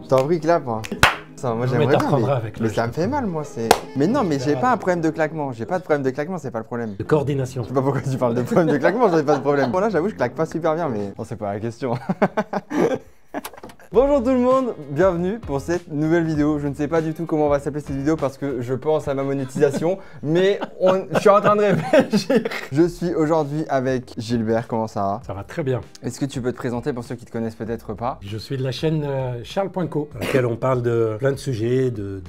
T'en prie, clap, moi. Ça, moi j'aimerais bien, mais ça me fait mal, moi. Mais non, mais j'ai pas un problème de claquement. J'ai pas de problème de claquement, c'est pas le problème. De coordination. Je sais pas pourquoi tu parles de problème de claquement, j'en ai pas de problème. Bon, là, j'avoue, je claque pas super bien, mais bon, c'est pas la question. Bonjour tout le monde, bienvenue pour cette nouvelle vidéo. Je ne sais pas du tout comment va s'appeler cette vidéo parce que je pense à ma monétisation, mais je suis en train de réfléchir. Je suis aujourd'hui avec Gilbert, comment ça va? Ça va très bien. Est-ce que tu peux te présenter pour ceux qui te connaissent peut-être pas? Je suis de la chaîne Charles.co, dans laquelle on parle de plein de sujets, de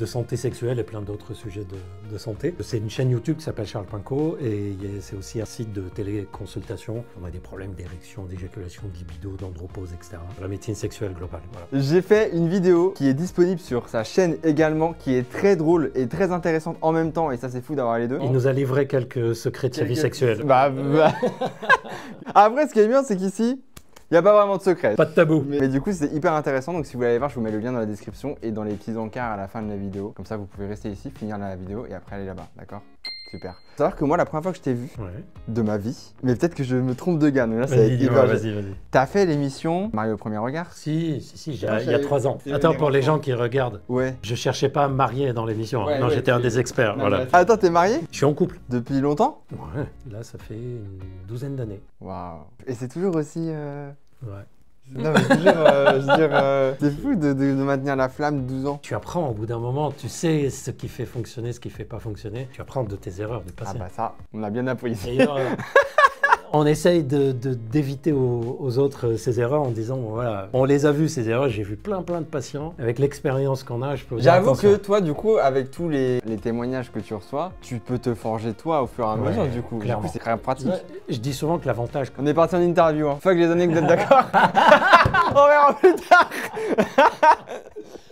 santé sexuelle et plein d'autres sujets de santé. C'est une chaîne YouTube qui s'appelle Charles.co et c'est aussi un site de téléconsultation. On a des problèmes d'érection, d'éjaculation, de libido, d'andropause, etc. La médecine sexuelle globale. Voilà. J'ai fait une vidéo qui est disponible sur sa chaîne également, qui est très drôle et très intéressante en même temps, et ça c'est fou d'avoir les deux. Il nous a livré quelques secrets de sa vie sexuelle. Après, ce qui est bien, c'est qu'ici, il n'y a pas vraiment de secret. Pas de tabou. Mais du coup, c'est hyper intéressant. Donc, si vous voulez aller voir, je vous mets le lien dans la description et dans les petits encarts à la fin de la vidéo. Comme ça, vous pouvez rester ici, finir la vidéo et après aller là-bas. D'accord? Super. Faut savoir que moi, la première fois que je t'ai vu de ma vie, mais peut-être que je me trompe de gars, mais là, c'est hyper. Vas-y. T'as fait l'émission Marie au premier regard? Si, il y a 3 ans. Attends, pour les gens qui regardent, je cherchais pas à me marier dans l'émission. Non, j'étais un des experts. Voilà. Attends, t'es marié? Je suis en couple. Depuis longtemps? Ouais, là, ça fait une 12aine d'années. Waouh. Et c'est toujours aussi. Ouais. Non mais toujours, je veux dire, c'est fou de maintenir la flamme 12 ans. Tu apprends au bout d'un moment, tu sais ce qui fait fonctionner, ce qui fait pas fonctionner. Tu apprends de tes erreurs du passé. Ah bah ça, on a bien appris. D'ailleurs, on essaye d'éviter aux autres ces erreurs en disant, bon, voilà, on les a vues ces erreurs, j'ai vu plein de patients. Avec l'expérience qu'on a, je peux vous dire J'avoue que toi, du coup, avec tous les témoignages que tu reçoi, tu peux te forger toi au fur et à mesure, du coup. Clairement. Du coup, c'est très pratique. Je dis souvent que l'avantage... On est parti en interview, hein. Fuck les anecdotes, d'accord? On verra plus tard.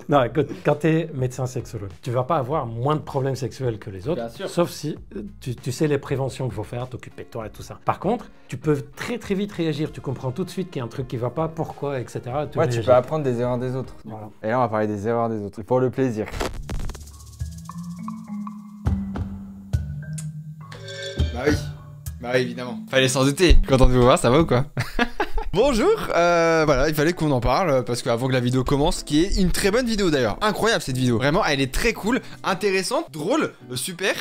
Non, écoute, quand tu es médecin sexologue, tu vas pas avoir moins de problèmes sexuels que les autres, sauf si tu sais les préventions qu'il faut faire, t'occuper de toi et tout ça. Par contre, tu peux très vite réagir, tu comprends tout de suite qu'il y a un truc qui va pas, pourquoi, etc. Ouais, tu peux apprendre des erreurs des autres. Voilà. Et là, on va parler des erreurs des autres, pour le plaisir. Bah oui, évidemment. Fallait s'en douter. Je suis content de vous voir, ça va ou quoi? Bonjour, voilà, il fallait qu'on en parle parce qu'avant que la vidéo commence, qui est une très bonne vidéo d'ailleurs. Incroyable cette vidéo, vraiment, elle est très cool, intéressante, drôle, super.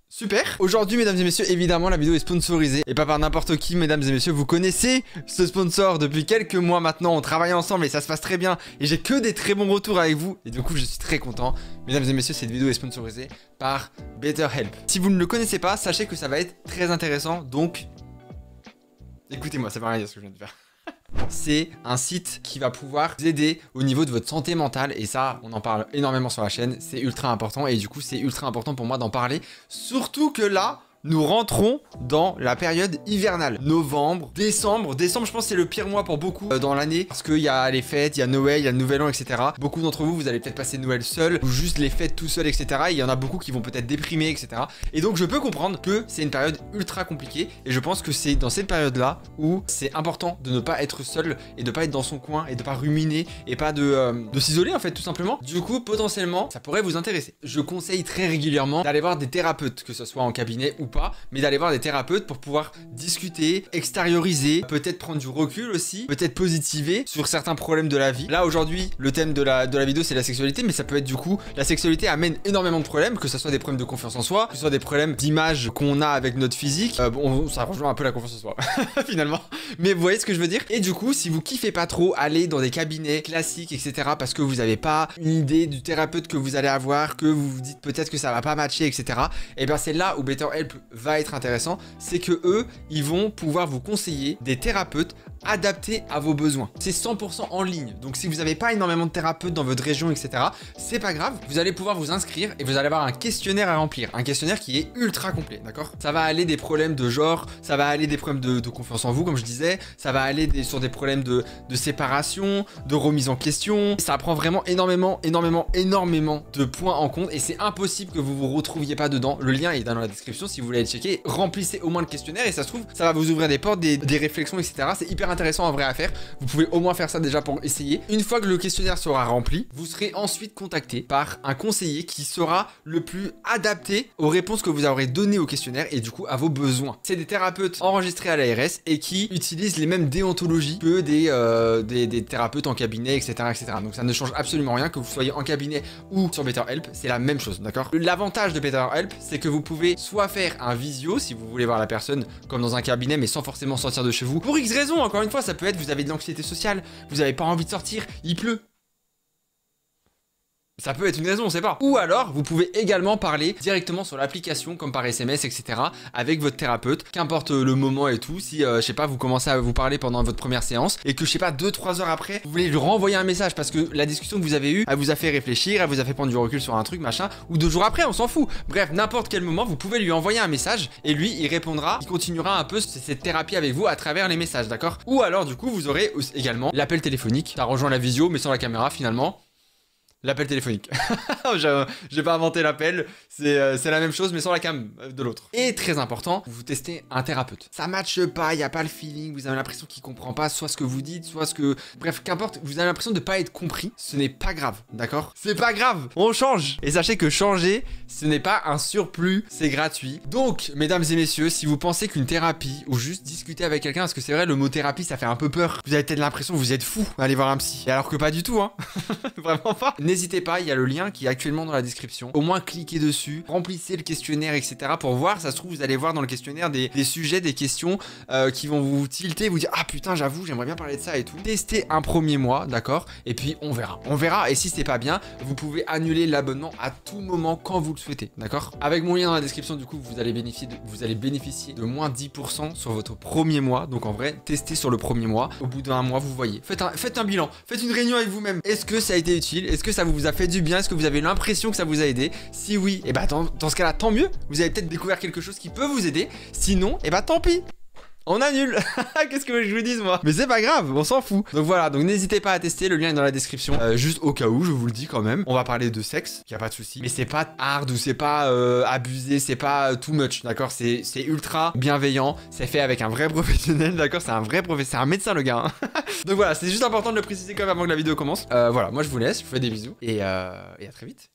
Super. Aujourd'hui, mesdames et messieurs, évidemment, la vidéo est sponsorisée et pas par n'importe qui, mesdames et messieurs. Vous connaissez ce sponsor depuis quelques mois maintenant. On travaille ensemble et ça se passe très bien. Et j'ai que des très bons retours avec vous. Et du coup, je suis très content. Mesdames et messieurs, cette vidéo est sponsorisée par BetterHelp. Si vous ne le connaissez pas, sachez que ça va être très intéressant. Donc, écoutez-moi, ça va rien dire ce que je viens de faire. C'est un site qui va pouvoir vous aider au niveau de votre santé mentale et ça, on en parle énormément sur la chaîne, c'est ultra important et du coup, c'est ultra important pour moi d'en parler. Surtout que là, nous rentrons dans la période hivernale. Novembre, décembre. Décembre, je pense que c'est le pire mois pour beaucoup dans l'année. Parce qu'il y a les fêtes, il y a Noël, il y a le Nouvel An, etc. Beaucoup d'entre vous, vous allez peut-être passer Noël seul ou juste les fêtes tout seul, etc. Et il y en a beaucoup qui vont peut-être déprimer, etc. Et donc, je peux comprendre que c'est une période ultra compliquée. Et je pense que c'est dans cette période-là où c'est important de ne pas être seul et de pas être dans son coin et de pas ruminer et pas de s'isoler, en fait, tout simplement. Du coup, potentiellement, ça pourrait vous intéresser. Je conseille très régulièrement d'aller voir des thérapeutes, que ce soit en cabinet ou pas, mais d'aller voir des thérapeutes pour pouvoir discuter, extérioriser, peut-être prendre du recul aussi, peut-être positiver sur certains problèmes de la vie. Là aujourd'hui, le thème de la vidéo c'est la sexualité, mais ça peut être du coup, la sexualité amène énormément de problèmes, que ce soit des problèmes de confiance en soi, que ce soit des problèmes d'image qu'on a avec notre physique. Bon, ça rejoint un peu la confiance en soi, finalement. Mais vous voyez ce que je veux dire? Et du coup, si vous kiffez pas trop aller dans des cabinets classiques, etc., parce que vous avez pas une idée du thérapeute que vous allez avoir, que vous vous dites peut-être que ça va pas matcher, etc., et bien c'est là où BetterHelp va être intéressant, c'est que eux, ils vont pouvoir vous conseiller des thérapeutes adaptés à vos besoins. C'est 100% en ligne, donc si vous n'avez pas énormément de thérapeutes dans votre région, etc., c'est pas grave, vous allez pouvoir vous inscrire et vous allez avoir un questionnaire à remplir, un questionnaire qui est ultra complet, d'accord? Ça va aller des problèmes de genre, ça va aller des problèmes de confiance en vous, comme je disais, ça va aller sur des problèmes de séparation, de remise en question, ça prend vraiment énormément de points en compte et c'est impossible que vous vous retrouviez pas dedans. Le lien est dans la description si vous voulez aller checker, remplissez au moins le questionnaire et ça se trouve, ça va vous ouvrir des portes, des réflexions, etc. C'est hyper intéressant en vrai à faire. Vous pouvez au moins faire ça déjà pour essayer. Une fois que le questionnaire sera rempli, vous serez ensuite contacté par un conseiller qui sera le plus adapté aux réponses que vous aurez données au questionnaire et du coup à vos besoins. C'est des thérapeutes enregistrés à l'ARS et qui utilisent les mêmes déontologies que des thérapeutes en cabinet, etc., etc. Donc ça ne change absolument rien que vous soyez en cabinet ou sur BetterHelp, c'est la même chose, d'accord? L'avantage de BetterHelp, c'est que vous pouvez soit faire un visio si vous voulez voir la personne comme dans un cabinet mais sans forcément sortir de chez vous. Pour X raisons, encore une fois, ça peut être vous avez de l'anxiété sociale, vous n'avez pas envie de sortir, il pleut. Ça peut être une raison, on sait pas. Ou alors, vous pouvez également parler directement sur l'application, comme par SMS, etc. avec votre thérapeute, qu'importe le moment et tout. Si, je sais pas, vous commencez à vous parler pendant votre première séance et que, je sais pas, 2-3 heures après, vous voulez lui renvoyer un message parce que la discussion que vous avez eue, elle vous a fait réfléchir, elle vous a fait prendre du recul sur un truc, machin, ou 2 jours après, on s'en fout. Bref, n'importe quel moment, vous pouvez lui envoyer un message et lui, il répondra, il continuera un peu cette thérapie avec vous à travers les messages, d'accord? Ou alors, du coup, vous aurez également l'appel téléphonique. Ça rejoint la visio, mais sans la caméra, finalement. L'appel téléphonique. J'ai pas inventé l'appel, c'est la même chose mais sans la cam de l'autre. Et très important, vous testez un thérapeute. Ça matche pas, il n'y a pas le feeling, vous avez l'impression qu'il comprend pas soit ce que vous dites, soit ce que... Bref, qu'importe, vous avez l'impression de pas être compris, ce n'est pas grave, d'accord? C'est pas grave, on change. Et sachez que changer, ce n'est pas un surplus, c'est gratuit. Donc, mesdames et messieurs, si vous pensez qu'une thérapie ou juste discuter avec quelqu'un, parce que c'est vrai, le mot thérapie, ça fait un peu peur. Vous avez peut-être l'impression que vous êtes fou à aller voir un psy. Et alors que pas du tout, hein. Vraiment pas. N'hésitez pas, il y a le lien qui est actuellement dans la description. Au moins, cliquez dessus, remplissez le questionnaire, etc. pour voir. Ça se trouve, vous allez voir dans le questionnaire des sujets, des questions qui vont vous tilter, vous dire ah putain, j'avoue, j'aimerais bien parler de ça et tout. Testez un premier mois, d'accord? Et puis on verra. On verra. Et si c'est pas bien, vous pouvez annuler l'abonnement à tout moment quand vous le souhaitez, d'accord? Avec mon lien dans la description, du coup, vous allez bénéficier de moins 10% sur votre premier mois. Donc en vrai, testez sur le premier mois. Au bout d'un mois, vous voyez. Faites un bilan. Faites une réunion avec vous-même. Est-ce que ça a été utile? Est-ce que ça vous a fait du bien? Est-ce que vous avez l'impression que ça vous a aidé? Si oui, et bah dans ce cas-là, tant mieux. Vous avez peut-être découvert quelque chose qui peut vous aider. Sinon, et bah tant pis. On annule. Qu'est-ce que je vous dise moi? Mais c'est pas grave, on s'en fout. Donc voilà, donc n'hésitez pas à tester, le lien est dans la description. Juste au cas où, je vous le dis quand même. On va parler de sexe, y a pas de souci. Mais c'est pas hard ou c'est pas abusé, c'est pas too much, d'accord? C'est ultra bienveillant, c'est fait avec un vrai professionnel, d'accord? C'est un vrai professeur, c'est un médecin le gars. Hein. Donc voilà, c'est juste important de le préciser quand même avant que la vidéo commence. Voilà, moi je vous laisse, je vous fais des bisous et à très vite.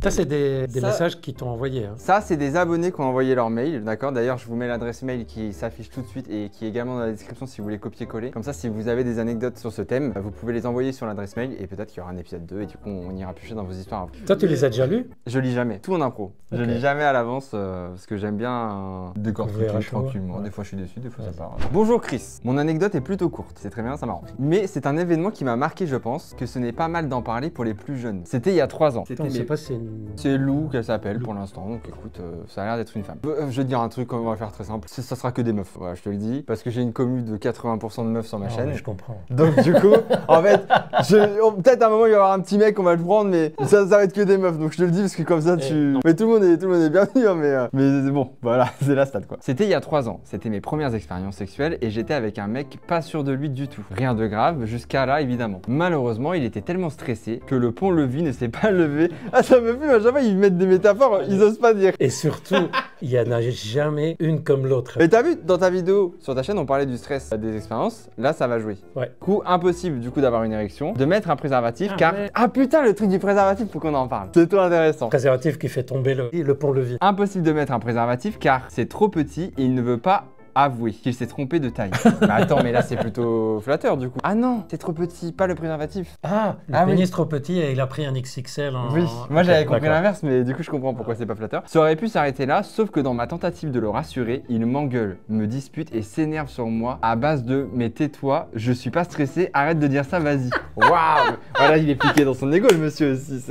Ça, c'est des messages qui t'ont envoyé. Hein. Ça, c'est des abonnés qui ont envoyé leur mail, d'accord? D'ailleurs, je vous mets l'adresse mail qui s'affiche tout de suite et qui est également dans la description si vous voulez copier-coller. Comme ça, si vous avez des anecdotes sur ce thème, vous pouvez les envoyer sur l'adresse mail et peut-être qu'il y aura un épisode 2 et du coup, on ira piocher dans vos histoires. Toi, tu les as déjà lus? Je lis jamais, tout en impro. Okay. Je lis jamais à l'avance parce que j'aime bien décortiquer tranquillement. Ouais. Des fois, je suis déçu, des fois, ça part. Bonjour Chris, mon anecdote est plutôt courte, c'est très bien, ça m'arrange. Mais c'est un événement qui m'a marqué, je pense, que ce n'est pas mal d'en parler pour les plus jeunes. C'était il y a 3 ans. Attends, je sais pas si c'est Lou qu'elle s'appelle pour l'instant, donc écoute, ça a l'air d'être une femme. Je vais te dire un truc, on va faire très simple, ça sera que des meufs, voilà, je te le dis, parce que j'ai une commu de 80% de meufs sur ma chaîne. Je comprends. Donc du coup, en fait, peut-être à un moment il va y avoir un petit mec, on va le prendre, mais ça va être que des meufs, donc je te le dis parce que comme ça mais tout le monde est bienvenu, hein, mais bon, voilà, c'est la stat quoi. C'était il y a 3 ans, c'était mes premières expériences sexuelles et j'étais avec un mec pas sûr de lui du tout. Rien de grave, jusqu'à là évidemment. Malheureusement, il était tellement stressé que le pont-levis ne s'est pas levé. Ah ça me fume, à chaque fois ils mettent des métaphores, ils osent pas dire. Et surtout, il y en a jamais une comme l'autre. Mais t'as vu, dans ta vidéo sur ta chaîne, on parlait du stress des expériences, là ça va jouer. Ouais. Coup, impossible du coup d'avoir une érection, de mettre un préservatif, car... Ouais. Ah putain, le truc du préservatif, faut qu'on en parle. C'est tout intéressant. Préservatif qui fait tomber le pont-levis. Impossible de mettre un préservatif car c'est trop petit et il ne veut pas avouer qu'il s'est trompé de taille. Bah attends, mais là c'est plutôt flatteur du coup. Ah non, c'est trop petit, pas le préservatif. Ah, le pénis trop petit et il a pris un XXL en... Oui, moi j'avais compris l'inverse, mais du coup je comprends pourquoi c'est pas flatteur. Ça aurait pu s'arrêter là, sauf que dans ma tentative de le rassurer, il m'engueule, me dispute et s'énerve sur moi à base de « mais tais-toi, je suis pas stressé, arrête de dire ça, vas-y ». Waouh. Voilà, il est piqué dans son ego le monsieur aussi.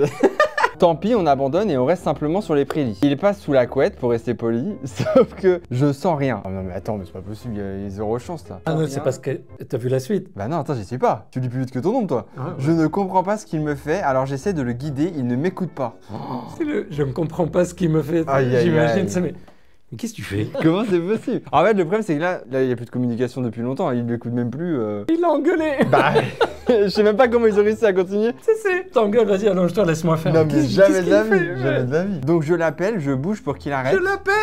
Tant pis, on abandonne et on reste simplement sur les prélits. Il passe sous la couette pour rester poli, sauf que je sens rien. Oh non mais attends, mais c'est pas possible, il y a 0 chance là. Ah non, c'est parce que t'as vu la suite. Bah non, attends, j'y suis pas. Tu lis plus vite que ton nom toi. Ah, ouais. Je ne comprends pas ce qu'il me fait, alors j'essaie de le guider, il ne m'écoute pas. Je ne comprends pas ce qu'il me fait. J'imagine ça, mais Mais qu'est-ce que tu fais? Comment c'est possible? En fait, le problème, c'est que là, il n'y a plus de communication depuis longtemps. Il ne l'écoute même plus. Il l'a engueulé. Bah, je sais même pas comment ils ont réussi à continuer. C'est. T'engueules, vas-y, allonge-toi, laisse-moi faire. Non, mais jamais de la qu'il vie. fait Jamais de la vie. Donc, je l'appelle, je bouge pour qu'il arrête. Je l'appelle.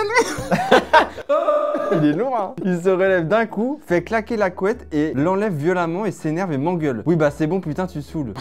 Il est lourd, hein. Il se relève d'un coup, fait claquer la couette et l'enlève violemment et s'énerve et m'engueule. Oui, bah c'est bon, putain, tu saoules.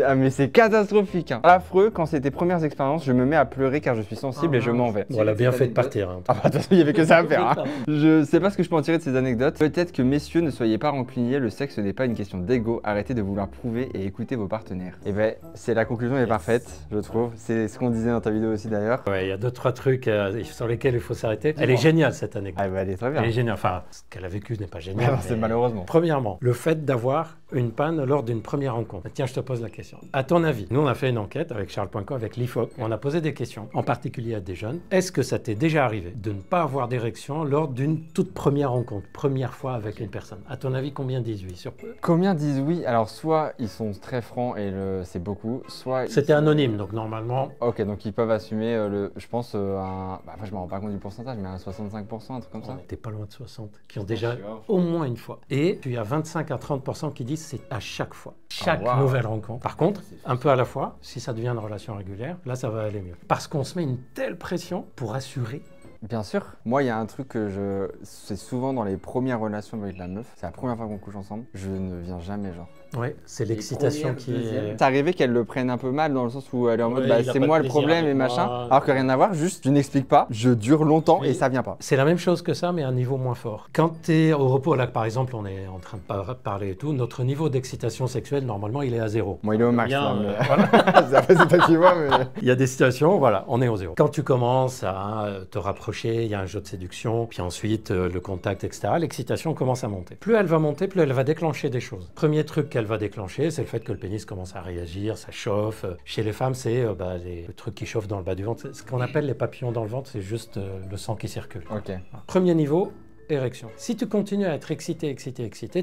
Ah mais c'est catastrophique, hein. Affreux, quand c'est tes premières expériences, je me mets à pleurer car je suis sensible et je m'en vais. Bon, elle a bien fait de partir. Hein. Ah bah de toute façon, il y avait que ça à faire, hein. Je sais pas ce que je peux en tirer de ces anecdotes. Peut-être que messieurs, ne soyez pas rancuniers, le sexe n'est pas une question d'ego, arrêtez de vouloir prouver et écoutez vos partenaires. Et ben, c'est la conclusion est parfaite, je trouve. C'est ce qu'on disait dans ta vidéo aussi d'ailleurs. Ouais, il y a 2-3 trucs sur lesquels il faut s'arrêter. Elle est géniale cette anecdote. Ah bah elle est très bien. Elle est géniale. Enfin, ce qu'elle a vécu n'est pas génial. Ah, c'est malheureusement. Premièrement, le fait d'avoir une panne lors d'une première rencontre. Tiens, je te pose la question. À ton avis, nous on a fait une enquête avec Charles.co, avec l'IFOP, on a posé des questions, en particulier à des jeunes. Est-ce que ça t'est déjà arrivé de ne pas avoir d'érection lors d'une toute première rencontre, première fois avec une personne? À ton avis, combien disent oui sur peu? Combien disent oui? Alors soit ils sont très francs et c'est beaucoup, soit... C'était anonyme, donc normalement... Ok, donc ils peuvent assumer, je pense, un... Bah, après je me rends pas compte du pourcentage, mais un 65%, un truc comme ça. T'es pas loin de 60, qui ont déjà au moins une fois. Et tu as 25 à 30% qui disent c'est à chaque fois. Chaque nouvelle rencontre. Par contre, un peu à la fois, si ça devient une relation régulière, là ça va aller mieux. Parce qu'on se met une telle pression pour assurer. Bien sûr. Moi, il y a un truc que c'est souvent dans les premières relations avec la meuf. C'est la première fois qu'on couche ensemble. Je ne viens jamais, genre. Ouais, c'est l'excitation qui est... C'est arrivé qu'elle le prenne un peu mal dans le sens où elle est en mode Ouais, c'est moi le problème et machin. Alors que rien à voir, juste je n'explique pas, je dure longtemps et ça vient pas. C'est la même chose que ça, mais à un niveau moins fort. Quand tu es au repos, là par exemple, on est en train de parler et tout, notre niveau d'excitation sexuelle, normalement, il est à 0. Moi, il est au max. Bien, là, mais... voilà. Après, c'est toi qui vois, mais... Il y a des situations, voilà, on est au 0. Quand tu commences à te rapprocher, il y a un jeu de séduction, puis ensuite le contact, etc., l'excitation commence à monter. Plus elle va monter, plus elle va déclencher des choses. Premier truc qu'elle va déclencher, c'est le fait que le pénis commence à réagir, ça chauffe. Chez les femmes, c'est le truc qui chauffe dans le bas du ventre. Ce qu'on appelle les papillons dans le ventre, c'est juste le sang qui circule. Ok. Premier niveau, érection. Si tu continues à être excité,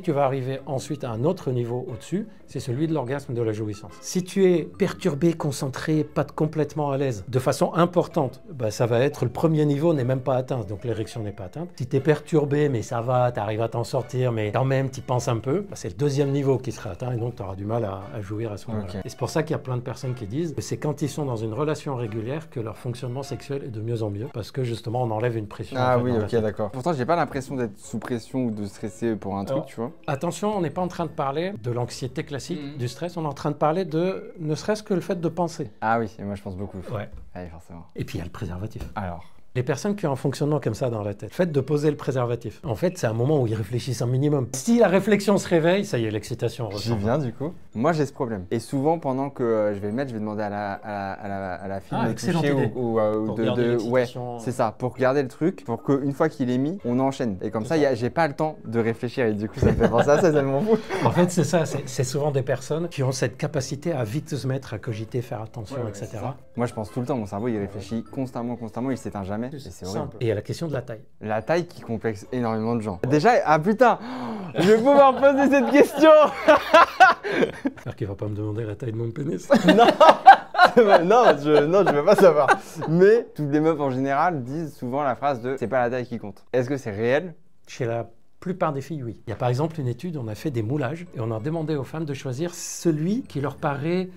tu vas arriver ensuite à un autre niveau au-dessus, c'est celui de l'orgasme de la jouissance. Si tu es perturbé, concentré, pas complètement à l'aise, de façon importante, ça va être le premier niveau n'est même pas atteint, donc l'érection n'est pas atteinte. Si tu es perturbé, mais ça va, tu arrives à t'en sortir, mais quand même tu penses un peu, c'est le deuxième niveau qui sera atteint et donc tu auras du mal à jouir à ce moment-là. Okay. Et c'est pour ça qu'il y a plein de personnes qui disent que c'est quand ils sont dans une relation régulière que leur fonctionnement sexuel est de mieux en mieux, parce que justement on enlève une pression. Ah oui, ok, d'accord. Pourtant j'ai pas l'impression d'être sous pression ou de stresser pour un truc, tu vois. Attention, on n'est pas en train de parler de l'anxiété classique, du stress, on est en train de parler de ne serait-ce que le fait de penser. Ah oui, et moi je pense beaucoup. Ouais. Allez, forcément. Et puis il y a le préservatif. Alors. Les personnes qui ont un fonctionnement comme ça dans la tête, le fait de poser le préservatif, en fait, c'est un moment où ils réfléchissent un minimum. Si la réflexion se réveille, ça y est, l'excitation ressort. J'y viens du coup. Moi, j'ai ce problème. Et souvent, pendant que je vais le mettre, je vais demander à la fille de toucher ou ouais, c'est ça, pour regarder le truc, pour qu'une fois qu'il est mis, on enchaîne. Et comme ça, j'ai pas le temps de réfléchir. Et du coup, ça me fait penser à ça, ça m'en fout. En fait, c'est ça. C'est souvent des personnes qui ont cette capacité à vite se mettre, à cogiter, faire attention, etc. Moi, je pense tout le temps. Mon cerveau, il réfléchit constamment, il s'éteint jamais. Et c'est simple. Et il y a la question de la taille. La taille qui complexe énormément de gens. Déjà, ah putain, je vais pouvoir poser cette question. J'espère qu'il va pas me demander la taille de mon pénis. Non, je veux pas savoir. Mais toutes les meufs en général disent souvent la phrase de « c'est pas la taille qui compte ». Est-ce que c'est réel? Chez la plupart des filles, oui. Il y a par exemple une étude, on a fait des moulages et on a demandé aux femmes de choisir celui qui leur paraît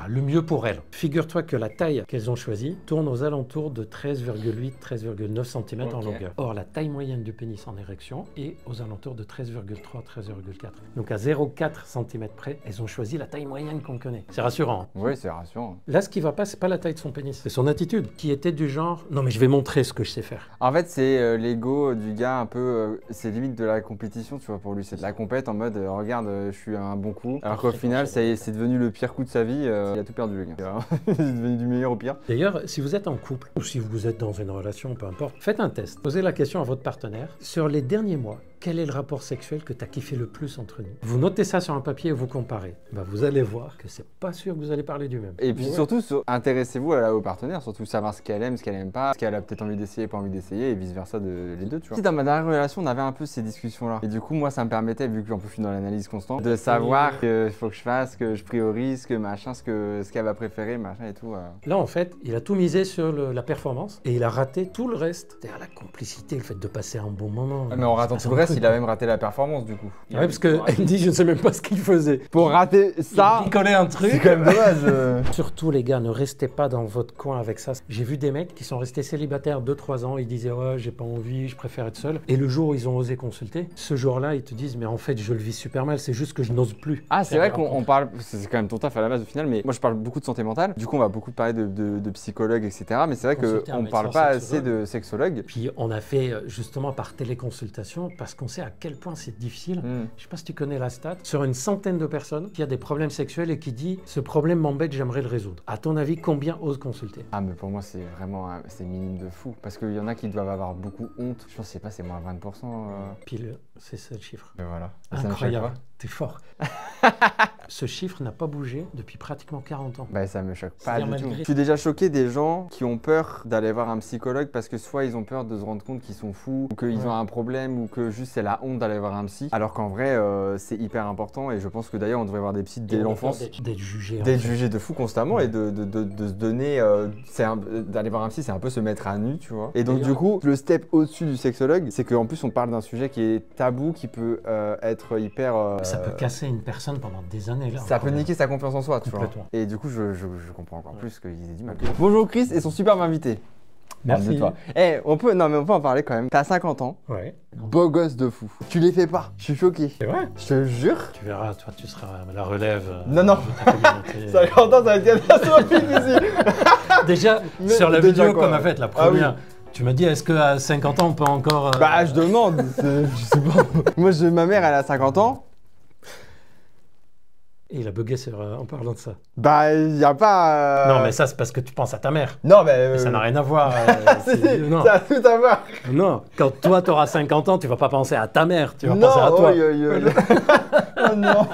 le mieux pour elles. Figure-toi que la taille qu'elles ont choisie tourne aux alentours de 13,8, 13,9 cm en longueur. Or, la taille moyenne du pénis en érection est aux alentours de 13,3, 13,4. Donc à 0,4 cm près, elles ont choisi la taille moyenne qu'on connaît. C'est rassurant. Oui, c'est rassurant. Là, ce qui va pas, c'est pas la taille de son pénis, c'est son attitude, qui était du genre « non mais je vais montrer ce que je sais faire ». En fait, c'est l'ego du gars un peu, c'est limite de la compétition, tu vois, pour lui. C'est de la compète en mode regarde, je suis un bon coup. Alors qu'au final, c'est devenu le pire coup de sa vie. Il a tout perdu, le gars. Il est devenu du meilleur au pire. D'ailleurs, si vous êtes en couple ou si vous êtes dans une relation, peu importe, faites un test. Posez la question à votre partenaire. Sur les derniers mois, quel est le rapport sexuel que tu as kiffé le plus entre nous. Vous notez ça sur un papier et vous comparez. Bah, vous allez voir que c'est pas sûr que vous allez parler du même. Et puis surtout, intéressez-vous au partenaire, surtout savoir ce qu'elle aime pas, ce qu'elle a peut-être envie d'essayer, pas envie d'essayer, et vice-versa les deux, tu vois. Si dans ma dernière relation, on avait un peu ces discussions-là. Et du coup, moi, ça me permettait, vu que en plus je suis dans l'analyse constante, de savoir qu'il faut que je fasse, que je priorise, que machin, ce qu'elle va préférer, machin et tout. Là, en fait, il a tout misé sur la performance et il a raté tout le reste. C'est-à-dire la complicité, le fait de passer un bon moment. Mais en ratant tout le reste, il a même raté la performance, du coup. Ouais, parce qu'elle me dit, je ne sais même pas ce qu'il faisait. Pour rater ça, il collait un truc. c'est quand même dommage. Surtout, les gars, ne restez pas dans votre coin avec ça. J'ai vu des mecs qui sont restés célibataires 2-3 ans, ils disaient, ouais, j'ai pas envie, je préfère être seul. Et le jour où ils ont osé consulter, ce jour-là, ils te disent, mais en fait, je le vis super mal, c'est juste que je n'ose plus. Ah, c'est vrai qu'on parle, c'est quand même ton taf à la base au final, mais moi je parle beaucoup de santé mentale. Du coup, on va beaucoup parler de psychologue, etc. Mais c'est vrai qu'on ne parle pas assez de sexologue. Puis on a fait justement par téléconsultation parce qu'on sait à quel point c'est difficile. Je sais pas si tu connais la stat. Sur une centaine de personnes qui a des problèmes sexuels et qui dit ce problème m'embête, j'aimerais le résoudre. À ton avis, combien osent consulter? Ah, mais pour moi, c'est vraiment c'est minime de fou. Parce qu'il y en a qui doivent avoir beaucoup honte. Je pense que c'est moins 20%. Pile, c'est ça le chiffre. Et voilà. Incroyable. T'es fort. Ce chiffre n'a pas bougé depuis pratiquement 40 ans. Bah, ça me choque pas du tout. Je suis déjà choqué des gens qui ont peur d'aller voir un psychologue parce que soit ils ont peur de se rendre compte qu'ils sont fous, ou qu'ils ont un problème, ou que juste c'est la honte d'aller voir un psy. Alors qu'en vrai, c'est hyper important et je pense que d'ailleurs on devrait voir des psys dès l'enfance. D'être jugé. D'être jugé de fou constamment et de se donner. D'aller voir un psy, c'est un peu se mettre à nu, tu vois. Et donc, du coup, le step au-dessus du sexologue, c'est qu'en plus on parle d'un sujet qui est tabou, qui peut être hyper. Ça peut casser une personne pendant des années. Là, ça peut niquer sa confiance en soi, tu vois. Et du coup, je comprends encore plus qu'ils aient du mal. Bonjour Chris et son superbe invité. Merci. Eh, on peut en parler quand même. T'as 50 ans. Ouais. Beau gosse de fou. Tu les fais pas. Je suis choqué. C'est vrai. Je te jure. Tu verras, toi, tu seras la relève. Non. 50 ans, ça va être catastrophique ici. Déjà, sur la vidéo qu'on a faite, la première. Tu m'as dit, est-ce qu'à 50 ans, on peut encore... Bah, je demande. Je sais pas. Moi, ma mère, elle a 50 ans. Et il a bugué en parlant de ça. Bah, il n'y a pas... Non, mais ça, c'est parce que tu penses à ta mère. Non, mais... Ça n'a rien à voir. Non. Ça a tout à voir. Non, quand toi, tu auras 50 ans, tu vas pas penser à ta mère, tu vas penser à toi. Oh non.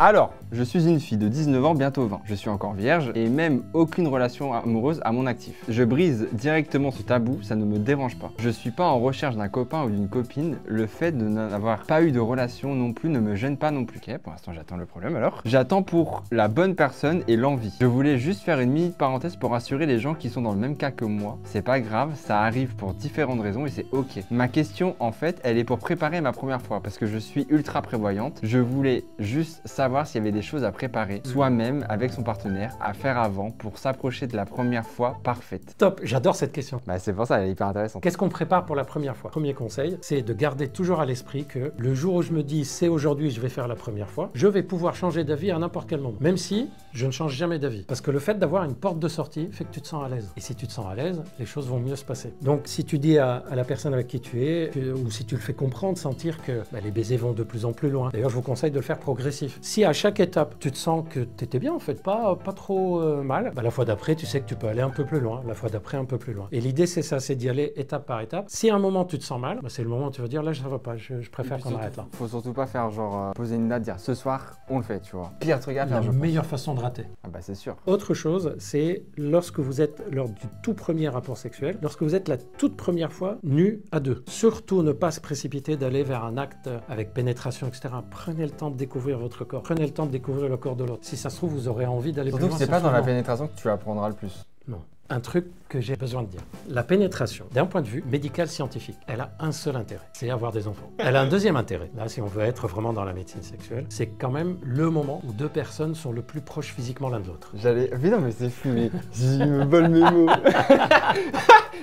Alors, je suis une fille de 19 ans, bientôt 20. Je suis encore vierge et même aucune relation amoureuse à mon actif. Je brise directement ce tabou, ça ne me dérange pas. Je suis pas en recherche d'un copain ou d'une copine. Le fait de n'avoir pas eu de relation non plus ne me gêne pas non plus. Ok, pour l'instant j'attends le problème alors. J'attends pour la bonne personne et l'envie. Je voulais juste faire une mini parenthèse pour rassurer les gens qui sont dans le même cas que moi. C'est pas grave, ça arrive pour différentes raisons et c'est ok. Ma question en fait, elle est pour préparer ma première fois parce que je suis ultra prévoyante. Je voulais juste savoir s'il y avait des choses à préparer soi-même avec son partenaire, à faire avant pour s'approcher de la première fois parfaite. Top, j'adore cette question. Bah c'est pour ça, elle est hyper intéressante. Qu'est-ce qu'on prépare pour la première fois? Premier conseil, c'est de garder toujours à l'esprit que le jour où je me dis c'est aujourd'hui je vais faire la première fois, je vais pouvoir changer d'avis à n'importe quel moment. Même si je ne change jamais d'avis. Parce que le fait d'avoir une porte de sortie fait que tu te sens à l'aise. Et si tu te sens à l'aise, les choses vont mieux se passer. Donc si tu dis à la personne avec qui tu es, ou si tu le fais comprendre, sentir que les baisers vont de plus en plus loin. D'ailleurs, je vous conseille de le faire progressif. Si à chaque étape, tu te sens que tu étais bien en fait, pas trop mal, la fois d'après, tu sais que tu peux aller un peu plus loin, la fois d'après un peu plus loin. Et l'idée, c'est ça, c'est d'y aller étape par étape. Si à un moment, tu te sens mal, c'est le moment où tu vas dire là, ça va pas, je préfère qu'on arrête là. Faut surtout pas faire genre poser une date, dire ce soir, on le fait, tu vois. Pire truc à faire, la meilleure façon de rater. Ah bah c'est sûr. Autre chose, c'est lorsque vous êtes lors du tout premier rapport sexuel, lorsque vous êtes la toute première fois nus à deux. Surtout ne pas se précipiter d'aller vers un acte avec pénétration, etc. Prenez le temps de découvrir votre corps. Prenez le temps de découvrir le corps de l'autre. Si ça se trouve, vous aurez envie d'aller plus loin. Surtout que c'est pas dans la pénétration que tu apprendras le plus. Non. Un truc que j'ai besoin de dire. La pénétration, d'un point de vue médical-scientifique, elle a un seul intérêt, c'est avoir des enfants. Elle a un deuxième intérêt, là si on veut être vraiment dans la médecine sexuelle, c'est quand même le moment où deux personnes sont le plus proches physiquement l'un de l'autre. Mais non mais c'est fou, mais je me vole mes mots.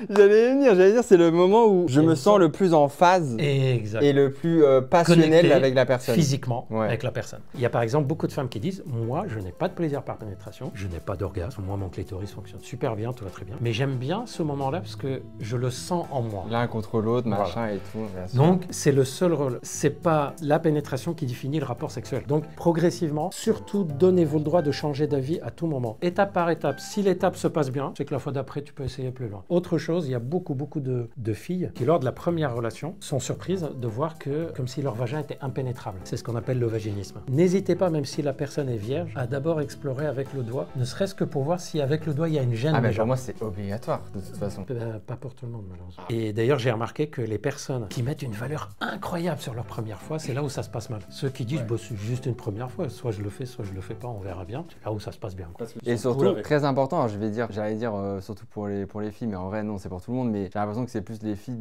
J'allais dire c'est le moment où je me sens le plus en phase et le plus passionnel connecté avec la personne. Physiquement avec la personne. Il y a par exemple beaucoup de femmes qui disent « Moi, je n'ai pas de plaisir par pénétration, je n'ai pas d'orgasme, moi mon clitoris fonctionne super bien, tout va très bien. Mais j'aime bien ce moment-là parce que je le sens en moi. L'un contre l'autre, machin et tout. Bien sûr. Donc, c'est le seul rôle. C'est pas la pénétration qui définit le rapport sexuel. Donc, progressivement, surtout, donnez-vous le droit de changer d'avis à tout moment. Étape par étape. Si l'étape se passe bien, c'est que la fois d'après, tu peux essayer plus loin. Autre chose, il y a beaucoup de filles qui, lors de la première relation, sont surprises de voir que, comme si leur vagin était impénétrable. C'est ce qu'on appelle le vaginisme. N'hésitez pas, même si la personne est vierge, à d'abord explorer avec le doigt, ne serait-ce que pour voir si avec le doigt, il y a une gêne. Ah, mais déjà. pour moi, c'est obligatoire, de toute façon. Pas pour tout le monde, malheureusement. Et d'ailleurs, j'ai remarqué que les personnes qui mettent une valeur incroyable sur leur première fois, c'est là où ça se passe mal. Ceux qui disent, bah, c'est juste une première fois, soit je le fais, soit je le fais pas, on verra bien. C'est là où ça se passe bien. Quoi. Et surtout, très important, alors j'allais dire surtout pour les filles, mais en vrai, non, c'est pour tout le monde, mais j'ai l'impression que c'est plus les filles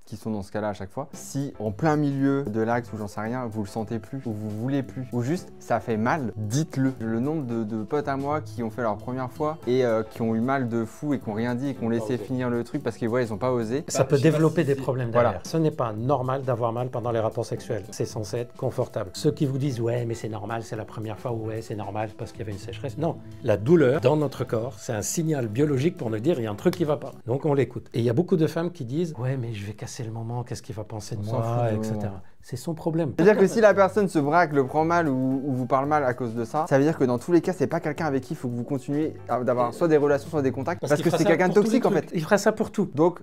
qui sont dans ce cas-là à chaque fois. Si en plein milieu de l'acte ou j'en sais rien, vous le sentez plus ou vous voulez plus ou juste ça fait mal, dites-le. Le nombre de potes à moi qui ont fait leur première fois et qui ont eu mal de fou et qui n'ont rien dit et qui ont laissé finir le truc parce qu'ils ils ont pas osé. Ça peut développer des problèmes derrière. Voilà. Ce n'est pas normal d'avoir mal pendant les rapports sexuels. C'est censé être confortable. Ceux qui vous disent ouais mais c'est normal, c'est la première fois, ouais c'est normal parce qu'il y avait une sécheresse. Non, la douleur dans notre corps, c'est un signal biologique pour nous dire il y a un truc qui va pas. Donc on l'écoute. Et il y a beaucoup de femmes qui disent ouais mais je vais casser le moment, qu'est-ce qu'il va penser de moi, etc. C'est son problème. C'est-à-dire que si la personne se braque, le prend mal ou vous parle mal à cause de ça, ça veut dire que dans tous les cas, c'est pas quelqu'un avec qui il faut que vous continuez d'avoir soit des relations, soit des contacts, parce que c'est quelqu'un de toxique en fait. Il fera ça pour tout. Donc,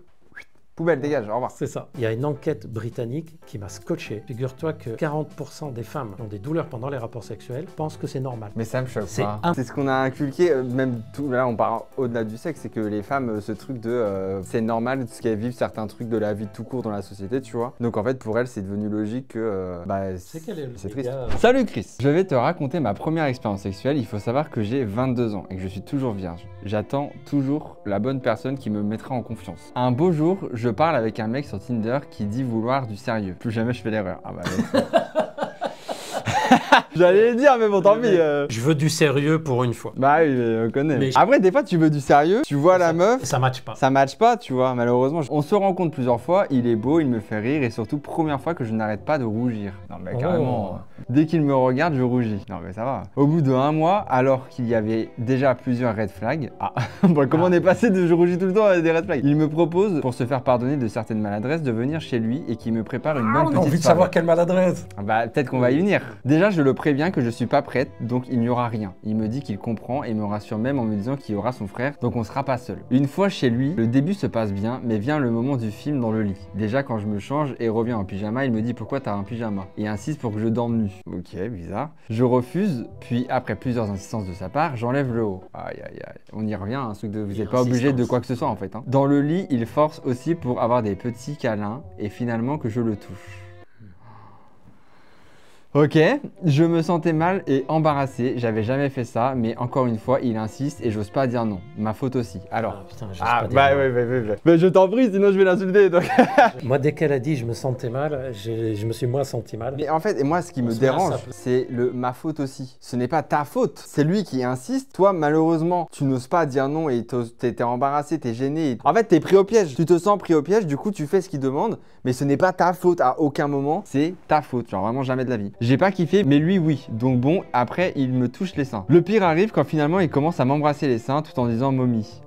poubelle, dégage, au revoir. C'est ça. Il y a une enquête britannique qui m'a scotché. Figure-toi que 40% des femmes qui ont des douleurs pendant les rapports sexuels pensent que c'est normal. Mais ça me choque C'est pas. C'est ce qu'on a inculqué, même tout, là on part au-delà du sexe, c'est que les femmes, ce truc de c'est normal, ce qu'elles vivent certains trucs de la vie tout court dans la société, tu vois. Donc en fait pour elles c'est devenu logique que c'est triste. Salut Chris, je vais te raconter ma première expérience sexuelle. Il faut savoir que j'ai 22 ans et que je suis toujours vierge. J'attends toujours la bonne personne qui me mettra en confiance. Un beau jour, je parle avec un mec sur Tinder qui dit vouloir du sérieux. Plus jamais je fais l'erreur. Ah bah j'allais le dire, mais bon, tant pis. Je veux du sérieux pour une fois. Bah oui, mais on connaît. Mais après, des fois, tu veux du sérieux, tu vois la meuf. Ça matche pas. Ça matche pas, tu vois, malheureusement. On se rencontre plusieurs fois, il est beau, il me fait rire, et surtout, première fois que je n'arrête pas de rougir. Non, mais carrément. Dès qu'il me regarde, je rougis. Non, mais ça va. Au bout de 1 mois, alors qu'il y avait déjà plusieurs red flags. Ah, bon, comment on est passé de je rougis tout le temps à des red flags? Il me propose, pour se faire pardonner de certaines maladresses, de venir chez lui et qu'il me prépare une bonne petite soirée. J'ai envie de savoir quelle maladresse. Bah, peut-être qu'on va y venir. Déjà, je le préviens que je suis pas prête, donc il n'y aura rien. Il me dit qu'il comprend et me rassure même en me disant qu'il y aura son frère, donc on sera pas seul. Une fois chez lui, le début se passe bien, mais vient le moment du film dans le lit. Déjà, quand je me change et reviens en pyjama, il me dit pourquoi t'as un pyjama et insiste pour que je dorme nu. Ok, bizarre. Je refuse, puis après plusieurs insistances de sa part, j'enlève le haut. Aïe aïe aïe. On y revient, un truc de vous n'êtes pas obligé de quoi que ce soit en fait. Hein. Dans le lit, il force aussi pour avoir des petits câlins et finalement que je le touche. Ok, je me sentais mal et embarrassé, j'avais jamais fait ça, mais encore une fois, il insiste et j'ose pas dire non. Ma faute aussi. Alors. Putain, j'ose pas dire non. Mais je t'en prie, sinon je vais l'insulter. Donc. Moi, dès qu'elle a dit je me sentais mal, je me suis moins senti mal. Mais en fait, et moi, ce qui me dérange, c'est ma faute aussi. Ce n'est pas ta faute, c'est lui qui insiste. Toi, malheureusement, tu n'oses pas dire non et t'es embarrassé, t'es gêné. En fait, t'es pris au piège. Tu te sens pris au piège, du coup, tu fais ce qu'il demande, mais ce n'est pas ta faute à aucun moment. C'est ta faute, genre vraiment jamais de la vie. J'ai pas kiffé, mais lui oui. Donc bon, après il me touche les seins. Le pire arrive quand finalement il commence à m'embrasser les seins tout en disant momie.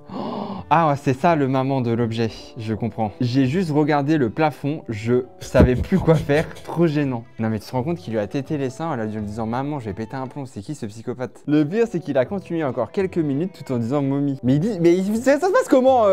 Ah, c'est ça le maman de l'objet, je comprends. J'ai juste regardé le plafond, je savais plus quoi faire, trop gênant. Non mais tu te rends compte qu'il lui a tété les seins, elle a dû lui disant maman, je vais péter un plomb, c'est qui ce psychopathe? Le pire c'est qu'il a continué encore quelques minutes tout en disant momie. Mais il dit, ça se passe comment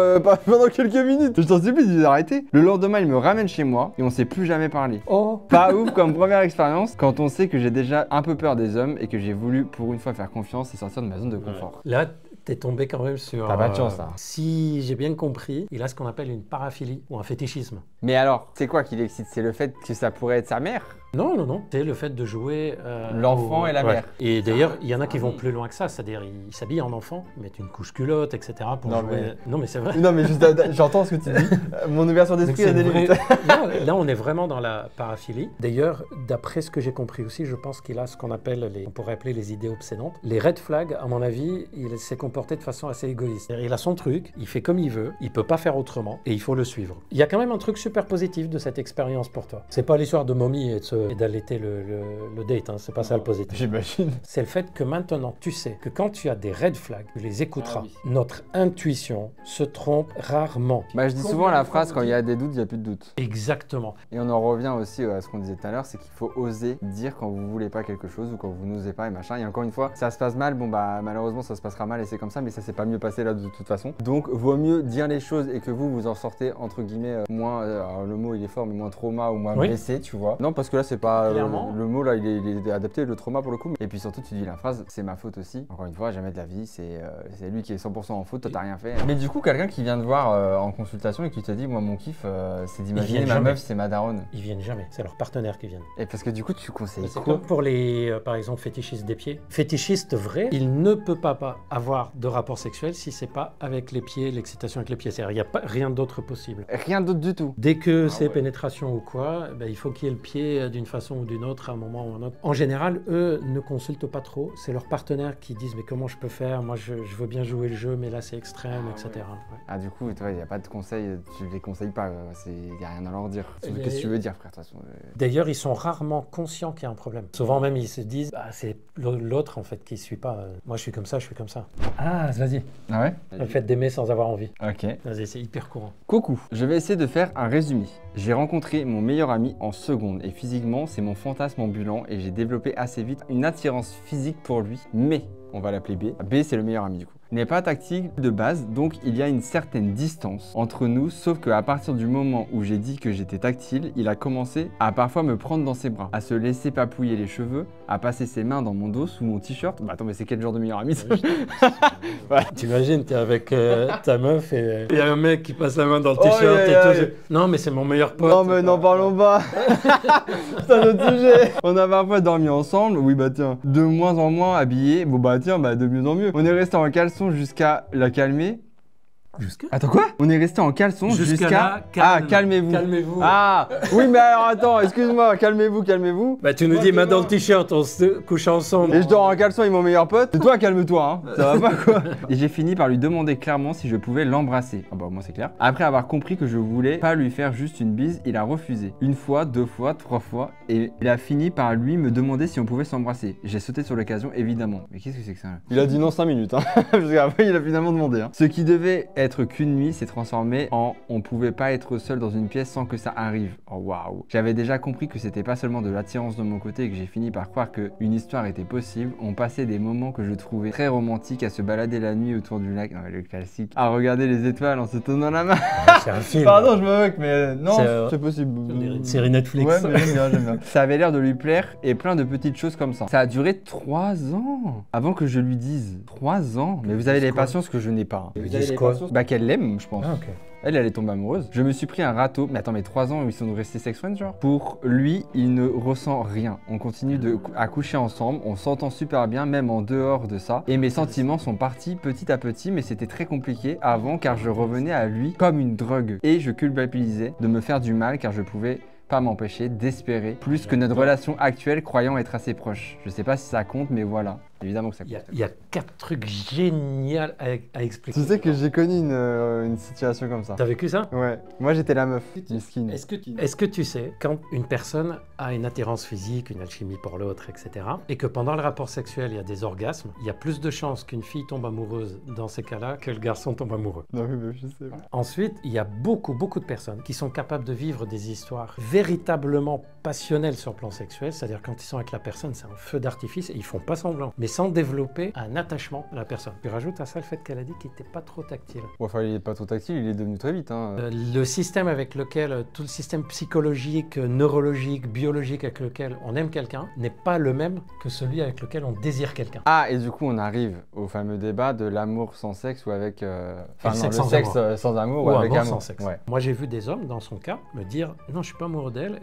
pendant quelques minutes? Je t'en supplie, il a arrêté. Le lendemain il me ramène chez moi et on s'est plus jamais parlé. Oh, pas ouf comme première expérience quand on sait que j'ai déjà un peu peur des hommes et que j'ai voulu pour une fois faire confiance et sortir de ma zone de confort. Là, t'es tombé quand même sur... T'as pas de chance, là. Si j'ai bien compris, il a ce qu'on appelle une paraphilie ou un fétichisme. Mais alors, c'est quoi qui l'excite? C'est le fait que ça pourrait être sa mère? Non, non, non. C'est le fait de jouer... l'enfant et la mère. Et d'ailleurs, il y en a qui vont plus loin que ça. C'est-à-dire, ils s'habillent en enfant, mettent une couche culotte, etc. pour jouer... Mais... Non, mais c'est vrai. Non, mais juste, j'entends ce que tu dis. Mon ouverture d'esprit a des limites. Non, là, on est vraiment dans la paraphilie. D'ailleurs, d'après ce que j'ai compris aussi, je pense qu'il a ce qu'on appelle, on pourrait appeler les idées obsédantes. Les red flags, à mon avis, il s'est comporté de façon assez égoïste. Il a son truc, il fait comme il veut, il peut pas faire autrement, et il faut le suivre. Il y a quand même un truc super positif de cette expérience pour toi. C'est pas l'histoire de momie et de se d'allaiter le date, hein, c'est pas ça le positif. J'imagine. C'est le fait que maintenant, tu sais que quand tu as des red flags, tu les écouteras. Ah oui. Notre intuition se trompe rarement. Bah, je dis souvent la phrase, quand il y a des doutes, il n'y a plus de doutes. Exactement. Et on en revient aussi à ce qu'on disait tout à l'heure, c'est qu'il faut oser dire quand vous voulez pas quelque chose ou quand vous n'osez pas et machin. Et encore une fois, ça se passe mal, bon bah malheureusement ça se passera mal et c'est comme ça, mais ça s'est pas mieux passé là de toute façon. Donc vaut mieux dire les choses et que vous en sortez entre guillemets moins, alors le mot il est fort, mais moins trauma ou moins blessé, tu vois. Non, parce que là c'est pas le mot là, il est adapté, le trauma pour le coup. Et puis surtout tu dis la phrase, c'est ma faute aussi. Encore une fois, jamais de la vie, c'est lui qui est 100% en faute, toi t'as rien fait. Mais du coup, quelqu'un qui vient te voir en consultation et qui te dit, moi mon kiff, c'est d'imaginer ma meuf, c'est ma daronne. Ils viennent jamais, c'est leurs partenaires qui viennent. Et parce que du coup, tu conseilles C'est quoi comme pour les, par exemple, fétichistes des pieds. Fétichiste vrai, il ne peut pas avoir de rapport sexuel si c'est pas avec les pieds, l'excitation avec les pieds. C'est-à-dire, il n'y a pas rien d'autre possible. Rien d'autre du tout. Dès que c'est pénétration ou quoi, ben, il faut qu'il y ait le pied d'une façon ou d'une autre à un moment ou à un autre. En général, eux ne consultent pas trop. C'est leurs partenaires qui disent, mais comment je peux faire? Moi, je veux bien jouer le jeu, mais là, c'est extrême, etc. Ouais. Ah, du coup, il n'y a pas de conseils, tu les conseilles pas, il n'y a rien à leur dire. Qu'est-ce que tu veux dire, frère, de toute façon D'ailleurs, ils sont rarement conscients qu'il y a un problème. Souvent même, ils se disent, bah, c'est l'autre en fait qui ne suit pas. Moi, je suis comme ça, je suis comme ça. Ah, vas-y. Ah ouais? Le fait d'aimer sans avoir envie. Ok. Vas-y, c'est hyper courant. Coucou, je vais essayer de faire un résumé. J'ai rencontré mon meilleur ami en seconde et physiquement, c'est mon fantasme ambulant et j'ai développé assez vite une attirance physique pour lui, mais on va l'appeler B. B, c'est le meilleur ami du coup. N'est pas tactile de base, donc il y a une certaine distance entre nous, sauf qu'à partir du moment où j'ai dit que j'étais tactile, il a commencé à parfois me prendre dans ses bras, à se laisser papouiller les cheveux, à passer ses mains dans mon dos sous mon t-shirt. Bah attends, mais c'est quel genre de meilleur ami ça? Ouais. T'imagines, t'es avec ta meuf et il y a un mec qui passe la main dans le t-shirt et tout. Non, mais c'est mon meilleur pote. Non, mais n'en parlons pas. C'est un autre sujet. On a parfois dormi ensemble, oui bah tiens, de moins en moins habillés, bon bah tiens, bah de mieux en mieux. On est resté en caleçon jusqu'à la calmer. Jusqu'à Attends quoi? On est resté en caleçon jusqu'à... Ah, calmez-vous. Calmez-vous. Ah, oui mais alors attends, excuse-moi, calmez-vous, calmez-vous. Bah tu nous dis main dans le t-shirt, on se couche ensemble. Et je dors en caleçon avec mon meilleur pote. Et toi, calme-toi, hein. Ça va pas quoi? Et j'ai fini par lui demander clairement si je pouvais l'embrasser. Ah bah moi c'est clair. Après avoir compris que je voulais pas lui faire juste une bise, il a refusé. Une fois, deux fois, trois fois. Et il a fini par lui me demander si on pouvait s'embrasser. J'ai sauté sur l'occasion évidemment. Mais qu'est-ce que c'est que ça là? Il a dit non 5 minutes, hein. Parce qu'après il a finalement demandé, hein. Ce qui devait être qu'une nuit s'est transformé en on pouvait pas être seul dans une pièce sans que ça arrive. Oh waouh. J'avais déjà compris que c'était pas seulement de l'attirance de mon côté et que j'ai fini par croire qu'une histoire était possible. On passait des moments que je trouvais très romantiques à se balader la nuit autour du lac, non, le classique, à regarder les étoiles en se tenant la main. C'est un film. Pardon, je me moque, mais non, c'est possible. Une série Netflix. Ouais, mais j'aime bien, j'aime bien. Ça avait l'air de lui plaire et plein de petites choses comme ça. Ça a duré 3 ans avant que je lui dise. 3 ans? Mais vous avez les patiences que je n'ai pas. Vous dites quoi? Bah qu'elle l'aime, je pense. Ah, ok. Elle est tombée amoureuse. Je me suis pris un râteau. Mais attends, mais 3 ans, ils sont restés sex friends, genre? Pour lui, il ne ressent rien. On continue à coucher ensemble. On s'entend super bien, même en dehors de ça. Et mes sentiments sont partis petit à petit, mais c'était très compliqué avant car je revenais à lui comme une drogue. Et je culpabilisais de me faire du mal car je pouvais pas m'empêcher d'espérer plus que notre relation actuelle croyant être assez proche. Je sais pas si ça compte, mais voilà. Évidemment que ça compte. Il y a 4 trucs géniaux à expliquer. Tu sais que j'ai connu une situation comme ça. T'as vécu ça? Ouais. Moi j'étais la meuf, mesquine. Est-ce que tu sais, quand une personne a une attirance physique, une alchimie pour l'autre, etc., et que pendant le rapport sexuel il y a des orgasmes, il y a plus de chances qu'une fille tombe amoureuse dans ces cas-là que le garçon tombe amoureux. Non mais je sais. Ensuite, il y a beaucoup de personnes qui sont capables de vivre des histoires véritablement passionnelles sur le plan sexuel, c'est-à-dire quand ils sont avec la personne, c'est un feu d'artifice et ils font pas semblant, mais sans développer un attachement à la personne. Tu rajoutes à ça le fait qu'elle a dit qu'il n'était pas trop tactile. Ouais, enfin, il est pas trop tactile, il est devenu très vite. Hein. Le système avec lequel, tout le système psychologique, neurologique, biologique avec lequel on aime quelqu'un n'est pas le même que celui avec lequel on désire quelqu'un. Ah, et du coup, on arrive au fameux débat de l'amour sans sexe ou avec... Enfin, le sexe sans amour ou avec amour. Sans sexe. Ouais. Moi, j'ai vu des hommes, dans son cas, me dire « Non, je suis pas amoureux d'elle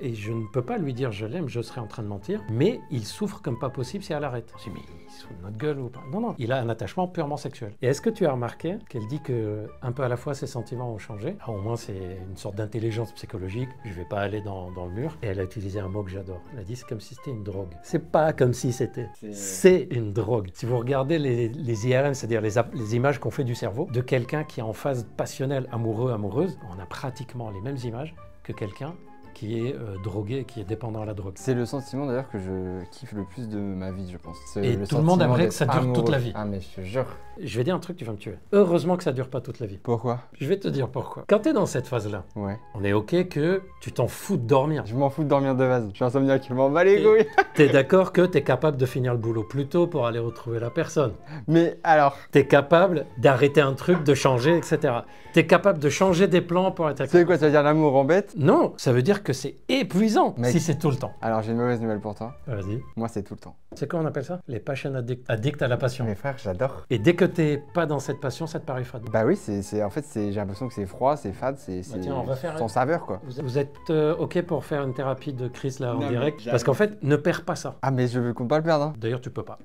et je ne peux pas lui dire je l'aime, je serais en train de mentir, mais il souffre comme pas possible si elle arrête. » Je dis « Mais il se fout de notre gueule ou pas ?» Non, non, il a un attachement purement sexuel. Et est-ce que tu as remarqué qu'elle dit que un peu à la fois ses sentiments ont changé? Alors, au moins, c'est une sorte d'intelligence psychologique. Je vais pas aller dans le mur. Et elle a utilisé un mot que j'adore. Elle a dit c'est comme si c'était une drogue. C'est pas comme si c'était. C'est une drogue. Si vous regardez les IRM, c'est-à-dire les images qu'on fait du cerveau de quelqu'un qui est en phase passionnelle, amoureux, amoureuse, on a pratiquement les mêmes images que quelqu'un qui est drogué, qui est dépendant à la drogue. C'est le sentiment d'ailleurs que je kiffe le plus de ma vie, je pense. Et tout le monde aimerait que ça dure toute la vie. Ah mais je te jure. Je vais dire un truc, tu vas me tuer. Heureusement que ça dure pas toute la vie. Pourquoi? Je vais te dire pourquoi. Quand tu es dans cette phase-là, Ouais. on est ok que tu t'en fous de dormir. Je m'en fous de dormir de base. Je suis insomniaque, je m'en bats les couilles. T'es d'accord que t'es capable de finir le boulot plus tôt pour aller retrouver la personne. Mais alors, T'es capable d'arrêter un truc, de changer, etc. T'es capable de changer des plans pour être... tu sais quoi, ça veut dire l'amour embête? Non, ça veut dire que c'est épuisant Mec. si c'est tout le temps. Alors j'ai une mauvaise nouvelle pour toi. Vas-y. Moi c'est tout le temps. C'est quoi on appelle ça? Les passion addicts. Addict à la passion. Mes frères, j'adore. Et dès que t'es pas dans cette passion, ça te paraît fade. Bah oui, en fait, j'ai l'impression que c'est froid, c'est fade, c'est tiens, on va faire sans saveur quoi. Vous êtes ok pour faire une thérapie de Chris là en Non, mais direct? jamais. Parce qu'en fait, ne perds pas ça. Ah mais je compte pas le perdre. Hein. D'ailleurs, tu peux pas.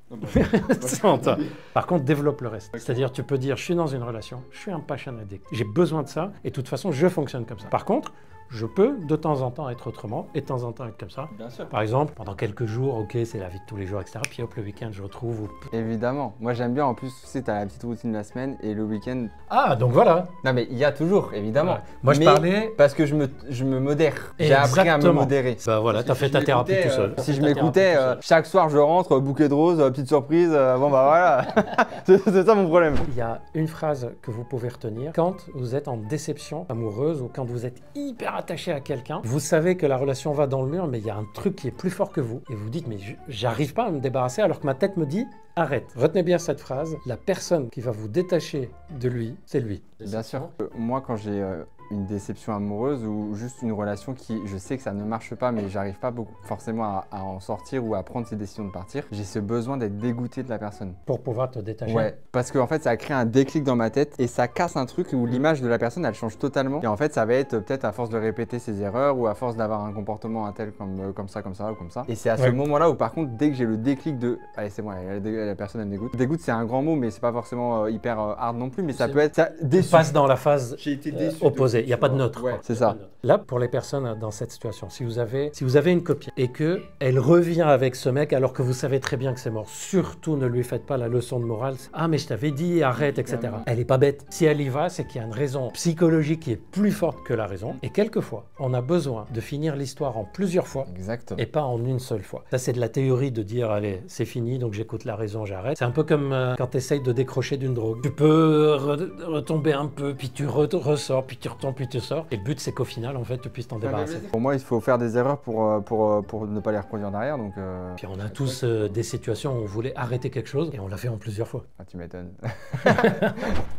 C'est en toi. Par contre, développe le reste. C'est-à-dire, tu peux dire, je suis dans une relation, je suis un passion addict, j'ai besoin de ça, et de toute façon, je fonctionne comme ça. Par contre, je peux de temps en temps être autrement, et de temps en temps être comme ça. Bien sûr. Par exemple, pendant quelques jours, ok, c'est la vie de tous les jours, etc. Puis hop, le week-end, je retrouve. Évidemment. Moi j'aime bien en plus, tu sais, t'as la petite routine de la semaine et le week-end. Ah, donc voilà. Non mais il y a toujours, évidemment. Ouais. Moi, je Mais parlais. parce que je me modère. J'ai appris à me Exactement. modérer. Bah voilà, t'as fait ta thérapie tout seul. Si je m'écoutais, chaque soir je rentre, bouquet de roses, petite surprise, bon bah voilà. c'est ça mon problème. Il y a une phrase que vous pouvez retenir. Quand vous êtes en déception amoureuse ou quand vous êtes hyper attaché à quelqu'un, vous savez que la relation va dans le mur, mais il y a un truc qui est plus fort que vous. Et vous dites, mais j'arrive pas à me débarrasser alors que ma tête me dit, arrête. Retenez bien cette phrase. La personne qui va vous détacher de lui, c'est lui. Bien sûr. Moi quand j'ai une déception amoureuse ou juste une relation qui, je sais que ça ne marche pas, mais j'arrive pas forcément à en sortir ou à prendre ces décisions de partir, j'ai ce besoin d'être dégoûté de la personne. Pour pouvoir te détacher. Ouais, parce qu'en fait, ça a créé un déclic dans ma tête et ça casse un truc où l'image de la personne, elle change totalement. Et en fait, ça va être peut-être à force de répéter ses erreurs ou à force d'avoir un comportement un tel comme ça ou comme ça. Et c'est à ce moment-là où, par contre, dès que j'ai le déclic de « Allez, c'est bon, la personne, elle me dégoûte ». Dégoûte, c'est un grand mot, mais c'est pas forcément hyper hard non plus, mais ça peut être déçu. Tu passes dans la phase J'ai été déçu. opposée. Il n'y a pas de neutre. Ouais. quoi. C'est ça. Là, pour les personnes dans cette situation, si vous avez une copine et qu'elle revient avec ce mec alors que vous savez très bien que c'est mort, surtout ne lui faites pas la leçon de morale. Ah, mais je t'avais dit, arrête, etc. Elle n'est pas bête. Si elle y va, c'est qu'il y a une raison psychologique qui est plus forte que la raison. Et quelquefois, on a besoin de finir l'histoire en plusieurs fois. Exactement. Et pas en une seule fois. Ça, c'est de la théorie de dire, allez, c'est fini, donc j'écoute la raison, j'arrête. C'est un peu comme quand tu essayes de décrocher d'une drogue. Tu peux retomber un peu, puis tu ressors, puis tu retombes, puis tu sors. Et le but, c'est qu'au final, en fait, tu puisses t'en débarrasser. Pour moi, il faut faire des erreurs pour ne pas les reproduire derrière. Donc, Puis on a tous des situations où on voulait arrêter quelque chose, et on l'a fait en plusieurs fois. Ah, tu m'étonnes.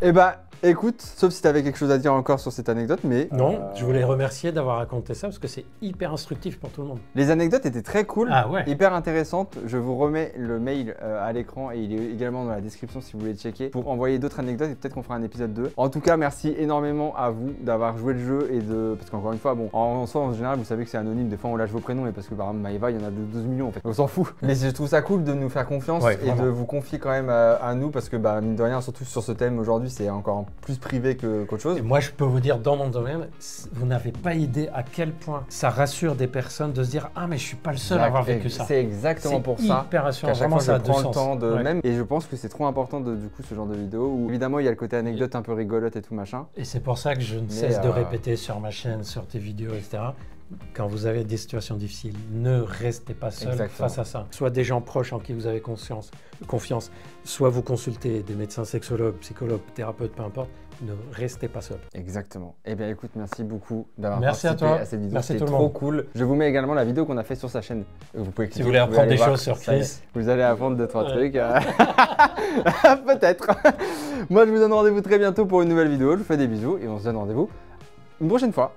Eh bah, écoute, sauf si tu avais quelque chose à dire encore sur cette anecdote, mais... Non, je voulais remercier d'avoir raconté ça, parce que c'est hyper instructif pour tout le monde. Les anecdotes étaient très cool, Ah ouais. hyper intéressantes. Je vous remets le mail à l'écran et il est également dans la description si vous voulez checker pour envoyer d'autres anecdotes et peut-être qu'on fera un épisode 2. En tout cas, merci énormément à vous d'avoir joué le jeu et de... Parce qu'encore une fois, bon, en soi, en général, vous savez que c'est anonyme. Des fois, on lâche vos prénoms, mais parce que par exemple, Maëva, il y en a 12 millions en fait. On s'en fout. Mais je trouve ça cool de nous faire confiance Ouais, et vraiment. de vous confier quand même à nous parce que, bah, mine de rien, surtout sur ce thème aujourd'hui, c'est encore plus privé qu'autre chose. Et moi, je peux vous dire, dans mon domaine, vous n'avez pas idée à quel point ça rassure des personnes de se dire « Ah, mais je suis pas le seul à avoir vécu ça ». C'est exactement pour ça. Hyper rassurant, À chaque vraiment, fois, ça a je deux prends le sens. temps de Ouais. même. Et je pense que c'est trop important du coup ce genre de vidéo où évidemment il y a le côté anecdote un peu rigolote et tout machin. Et c'est pour ça que je ne cesse de répéter sur ma chaîne, sur tes vidéos, etc. Quand vous avez des situations difficiles, ne restez pas seul Exactement. face à ça. Soit des gens proches en qui vous avez confiance, soit vous consultez des médecins sexologues, psychologues, thérapeutes, peu importe. Ne restez pas seul. Exactement. Eh bien écoute, merci beaucoup d'avoir Merci à participé toi. à cette vidéo. Merci C'était tout le trop monde. cool. Je vous mets également la vidéo qu'on a fait sur sa chaîne. Vous pouvez cliquer, Si vous voulez apprendre aller des voir. choses sur Ça y est. Chris. Vous allez apprendre 2-3 Ouais. trucs. Peut-être. Moi je vous donne rendez-vous très bientôt pour une nouvelle vidéo. Je vous fais des bisous et on se donne rendez-vous une prochaine fois.